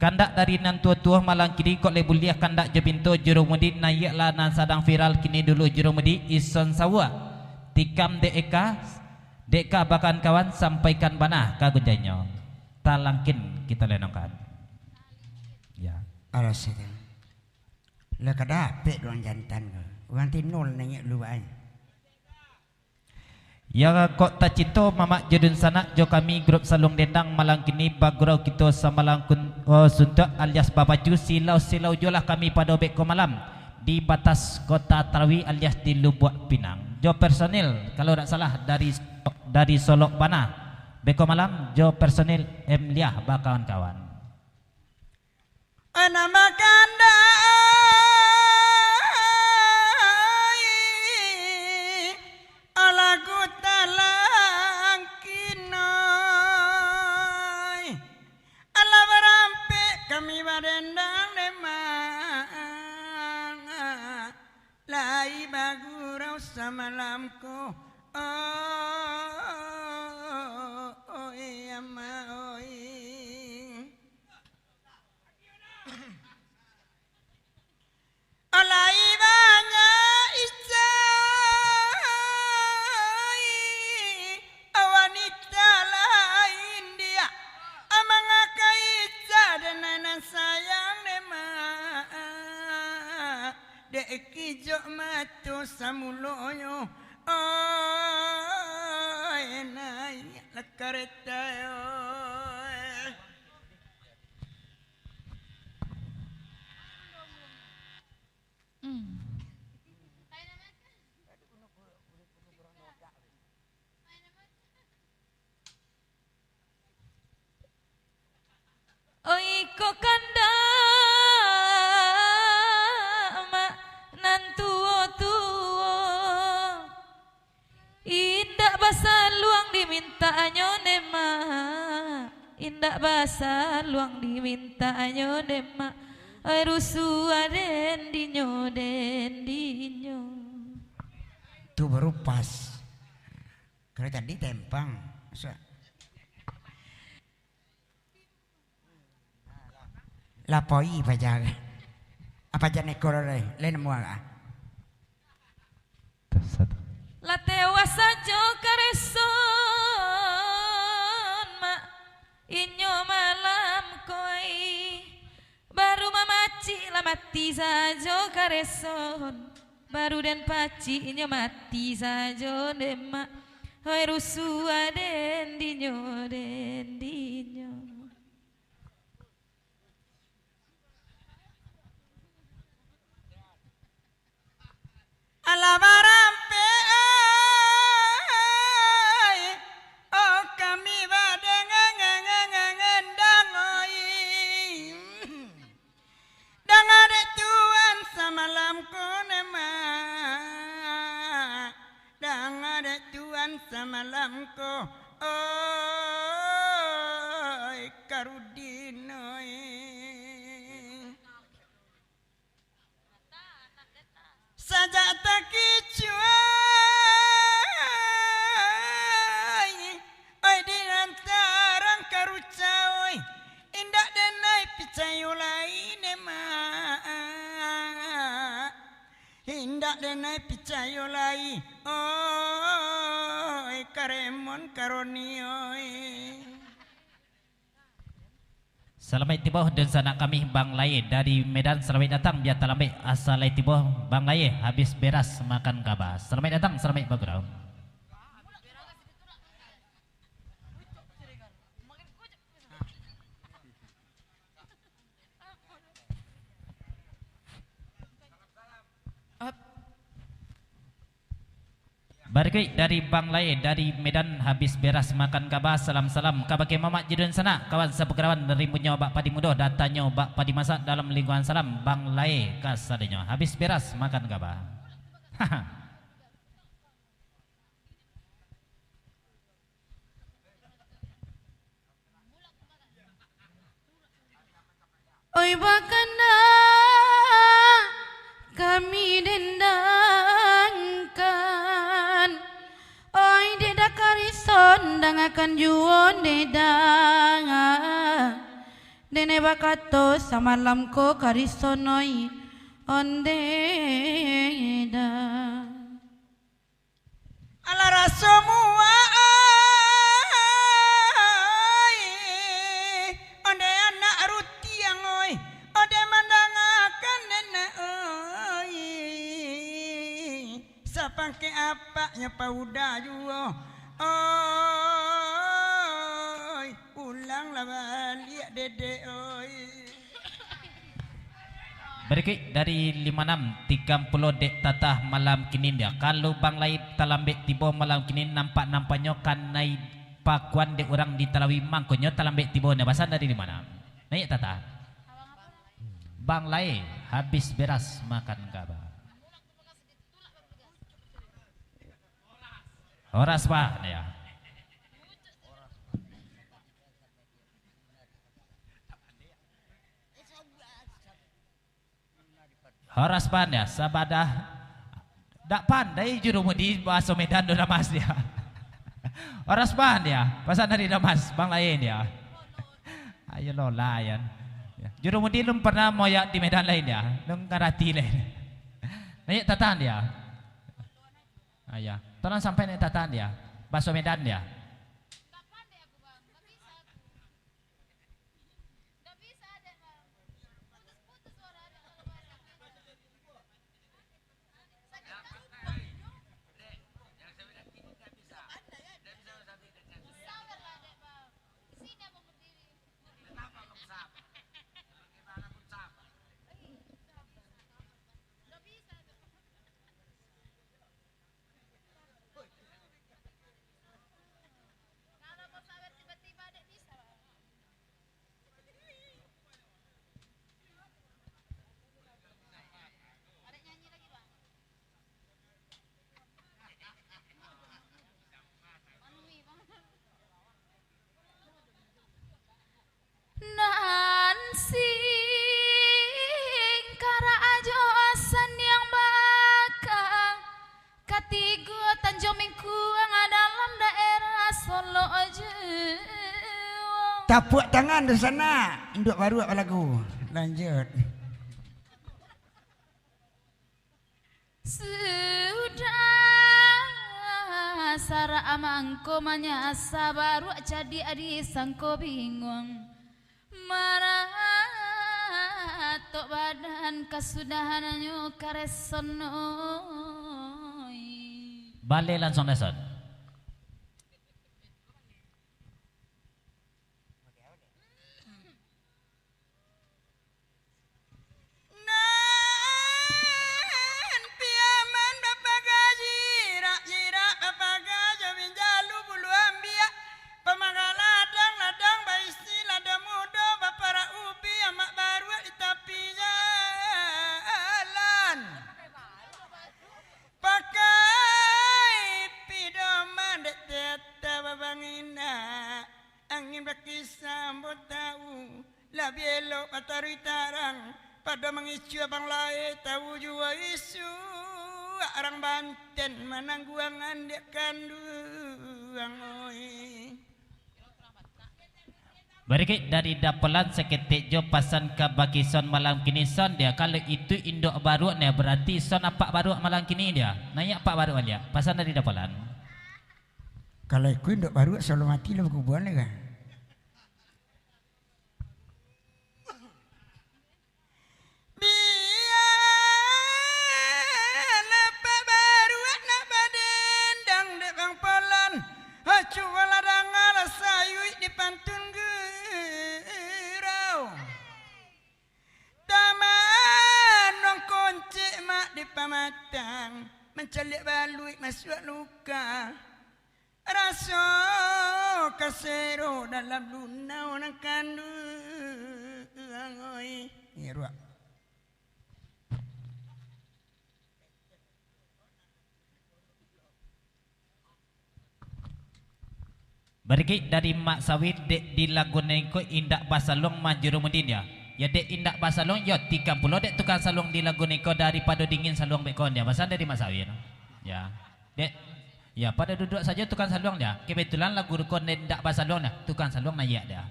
Kandak dari nan tua-tua malang kini kok lebuliah kandak jebinto jurumudi nayaklah nan sadang viral kini dulu jurumudi ison sawa tikam deka bakan kawan sampaikan banah kagunjanya talangkin kita lenongkan ya alas itu lah kadapet orang jantan orang tinul nanya luai ya kok tak cito mamak jedun sana jo kami grup salung dendang malang kini bagurau kita samalang suntuk alias babaju silau jolah kami pada obek ko malam di batas kota Tarawi alias di Lubuk Pinang jo personil kalau tak salah dari Solok Panah beko malam jo personil Liah kawan-kawan nama kanda alaku talangkinoi ala berampe kami badendang demang lai bagurau samalamku alai banyak isai wanita lain dia amang akaitsa dan nanan sayang nema dek kijo matu samuloyo enai lakareta yo oi ko kanda mak nan tuo indak basa luang diminta nyone mak indak basa luang diminta nyone mak rusu aden dinyo tu baru pas kalau tadi tempang lapoi pajaga apa jane korore len muaga la tewasa jo kareson mak inyo malam koi baru mamaci la mati sajo kareson baru dan paci inyo mati sajo demak hoi rusu aden dinyo ala barampe oh kami badengang dang ada tuan samalam konema dang ada tuan samalam ko oi karudinoi saja tak kicuai oi di antarang karucai indak denai picayu lain emak indak denai picayu lain oi karemon karonioi Selamat tiba dan sanak kami Bang Laye dari Medan. Selamat datang biar talambe asal tiba Bang Laye habis beras makan kabas. Selamat datang, selamat bagurau. Barik dari Bang Laye dari Medan habis beras makan kabas. Salam-salam kabake mamak jidun sana kawan sepegerawan dari punya bak padi mudo datanya bak padi masak dalam lingkungan salam Bang Laye kasadenya habis beras makan kabas. oi bakanda kami dendangkan oi dedak karison dangakan juon dedang dene bakato samalam ko karisonoi ondeda Alara semua onde anak rutiang oi onde mandangakan nena oi sapangke apanya pauda juo oi ulang lah balik dede oi Berikut dari 56 30 dek tatah malam kini dia. Kalau bang lain talambek tiba malam kini nampaknya kanai pakuan dek orang di Talawi mangkonyo talambek tiba nya basan dari mana? Naik tatah. Bang lain habis beras makan gaba. Horas pak ya. Horas pandai sabadah dak pandai juru di bahasa Medan do Damas dia. Horas pandai pasal dari Damas bang lain dia. Ayo lo layan. Juru di lum pernah moyak di Medan lain dia, lum karati lain. Naik tatan dia. Ayah, tolong sampai naik tatan dia. Bahasa Medan dia. Tapuk tangan di sana. Induk baru apa lagu? Lanjut. Sudah sara amangko manyasa baru jadi adi sangko bingung marah tok badan kasudahananyo karesonoi Balik langsung lesson. Angin berkisah tahu lah belok matahari tarang pada mengicu abang lain tahu jua isu orang Banten manangguangan dia kanduang oi. Berikut dari dapelan seketik jo pasan ke bagi son malam kini son dia. Kalau itu induk baru ni berarti son apa baru malam kini dia. Nanya apa baru dia. Pasan dari dapelan. Kalau aku induk baru selalu mati lah berkuburan ni kan. Pamatang mencalik balui masuk luka rasa kasero dalam lunau nak kandung oi ni ruak Berikut dari Mak Sawit dek di Laguneko indak basalong majuru mudin ya. Ya dek indak basalong ya 30 dek tukang salong di Laguneko daripada dingin salong bekon dia. Pasal dari Mak Sawit. Ya. Dek ya pada duduk saja tukang salong dia. Kebetulan lagu rukun indak basalong dah tukang salong nayak dia.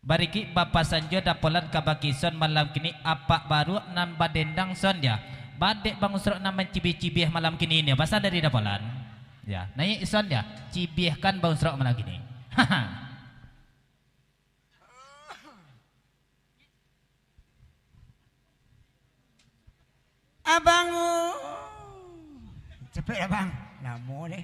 Bariki Bapa Sanjo dapolan kabakison malam kini apa baru nan badendang son ya. Badek bang usrok nan mencibih-cibih malam kini ini pasal dari dapolan. Ya, naik son ya. Cibihkan bang usrok malam kini. Abangu. Cepet abang. Lama deh.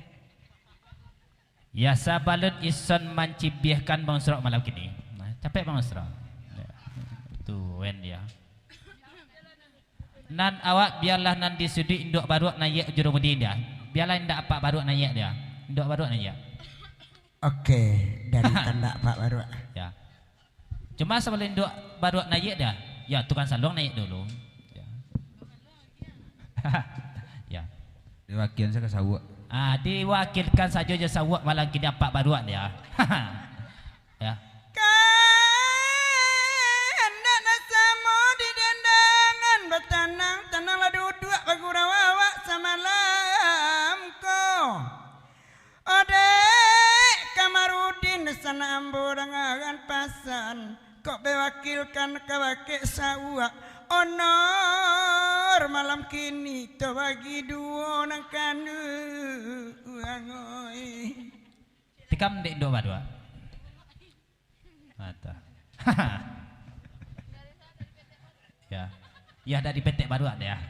Ya sabalun ison mencibihkan bang usrok malam kini. Capek bang usrok. Tu wen ya. Nan awak biarlah nan di sudi induk baru naik jurumudin dia. Biarlah indak apa baru naik dia. Induk baru naik. Oke, dari tanda Pak baru. Ya. Cuma sebelum induk baru naik dia, ya tukang salong naik dulu. Ya. Ya. Diwakilkan saya ke sawak. Diwakilkan saja je sawak malam kini apa baru dia. Ya. Tenanglah duduk bagurawawa samalam ko. Odek Kamarudin sana amburangan pasan. Kok bewakilkan kawake sawak. Honor malam kini to bagi dua nang kanu angoy. Tikam dek do badua. Mata. Ya. Ya dari petek baru ada ya.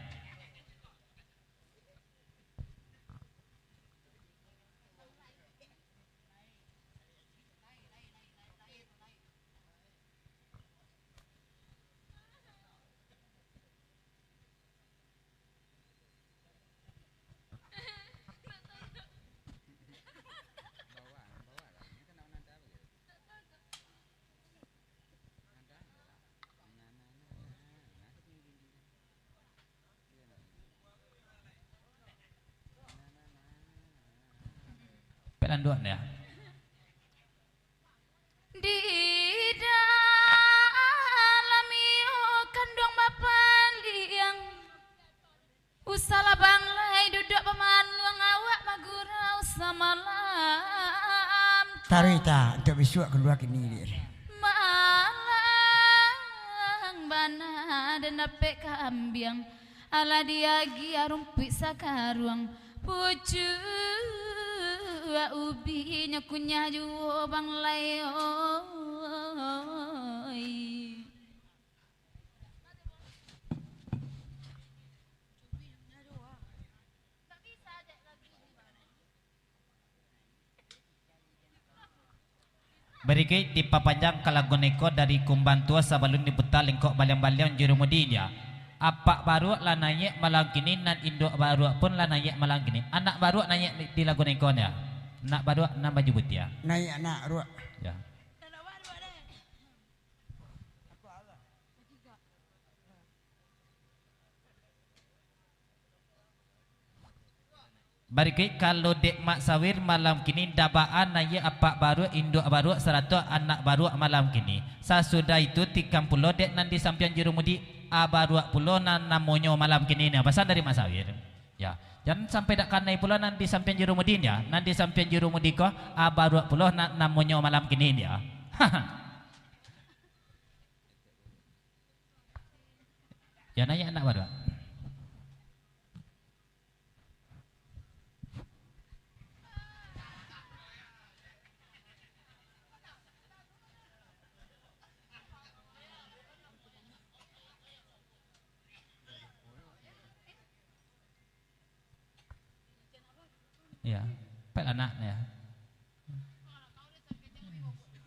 Pelan dua ya. Di dalam iyo kandung bapak liang usala banglai duduk pemanuang awak magurau samalam Tarita untuk besok kedua kini dia. malang bana dan napek kambiang ala diagi arumpi sakaruang pucu ubi nyakunya juo bang layoy. Berikut dipapanjang kalagoneko dari kumbantua sabalun dibuta lengkok balyang-balyang jurumudinya. Apa baru lah naik malam kini nan induk baru pun lah naik malam kini. Anak baru naik di lagonekonya. Nak baru nak baju putih ya. Naik anak ruak. Ya. Barikit kalau dek mak sawir malam kini dabaan naik apa baru induk baru 100 anak baru malam kini. Sasudah itu 30 dek nanti sampian jurumudi baru pulo nan namonyo malam kini ni. Pasal dari mak sawir. Ya. Jangan sampai dak kanai pula nanti sampian jurumudin ya. Nanti sampian jurumudi ko baru pulo nan namonyo malam kini dia. Ya nanya anak baru. Ya, pel anaknya.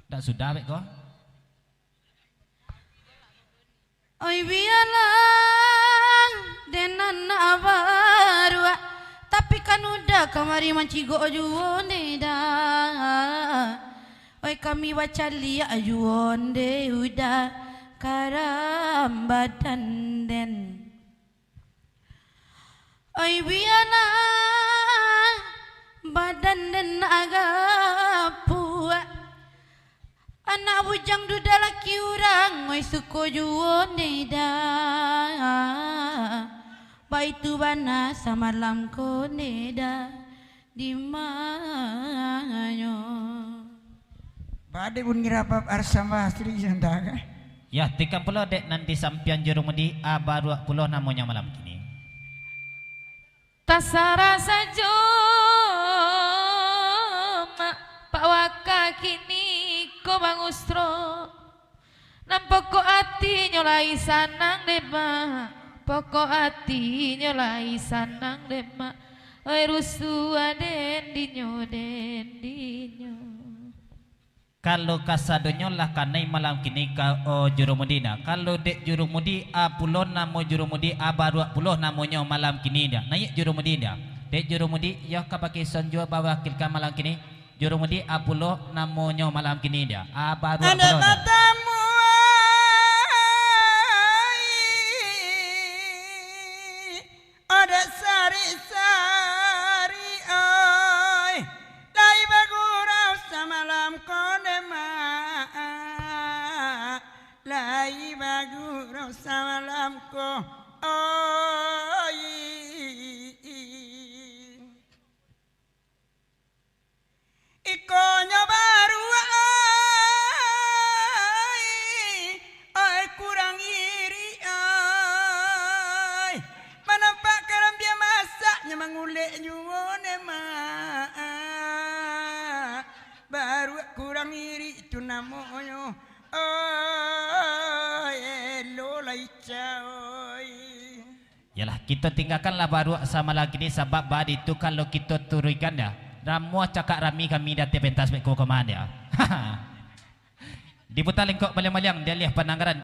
Tak sudah baik kok. Oi biarlah denan baru tapi kan udah kamari mancigo juonde dah. Oi kami baca liat juonde udah karam badan den. Oi biarlah badan dan agak puak anak bujang duda laki orang oi suko juon neda baitu bana samalam ko neda di manyo Pada pun ngira apa arsama asri sentaka. Ya, 30 dek nanti sampian jurumudi baru 10 namanya malam kini. Tasara saja Pak Waka kini ko bangustro nampak ko ati nyolai sanang dema pokok ati nyolai sanang dema oi rusua dendinyo Kalau kasadonyo lah kanai malam kini ka jurumudina. Kalau dek jurumudi pulon namo jurumudi baru 10 namanya malam kini dia. Naik jurumudi dia. Dek jurumudi ya ka pakai sonjo bawa kilkan malam kini. Jurumudi 10 namanya malam kini dia. Baru 10. Ada katamu ada sari-sari oi lai bagurau samalam kone ma lai bagurau samalam ko oi ikonyo baru oi kurang iri oi manampak karam dia masaknya mangulek nyuwone ma baru kurang iri itu namanya oi lolai coy. Yalah kita tinggalkanlah baru sama lagi ni sebab bad itu kalau kita turunkan dah. Ramu cakap rami kami dah pentas mek ko kemana. Di putar lengkok malang-malang dia lihat Penanggaran.